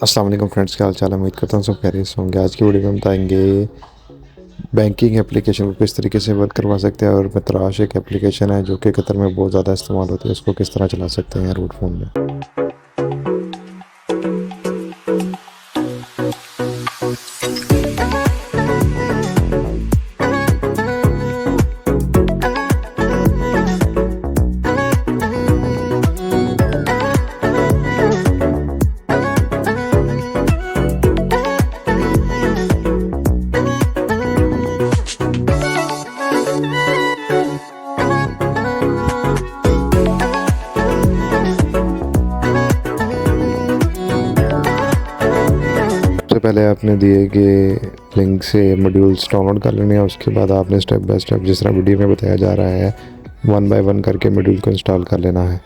अस्सलाम वालेकुम फ्रेंड्स, क्या हाल चाल है। उम्मीद करता हूँ सब खैरियत से होंगे। आज की वीडियो में बताएंगे बैंकिंग एप्लीकेशन को किस तरीके से वर्क करवा सकते हैं, और मेत्राश एक एप्लीकेशन है जो कि कतर में बहुत ज़्यादा इस्तेमाल होती है, उसको किस तरह चला सकते हैं रूट फ़ोन में। सबसे पहले आपने दिए कि लिंक से मॉड्यूल्स डाउनलोड कर लेने हैं। उसके बाद आपने स्टेप बाय स्टेप जिस तरह वीडियो में बताया जा रहा है 1 बाय 1 करके मॉड्यूल को इंस्टॉल कर लेना है।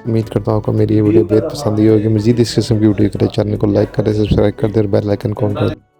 उम्मीद करता हूँ आपको मेरी ये वीडियो बेहद पसंद आई होगी। मज़ीद इस किस्म की वीडियो के लिए चैनल को लाइक करें, सब्सक्राइब कर दें और बेल आइकन को ऑन कर दें।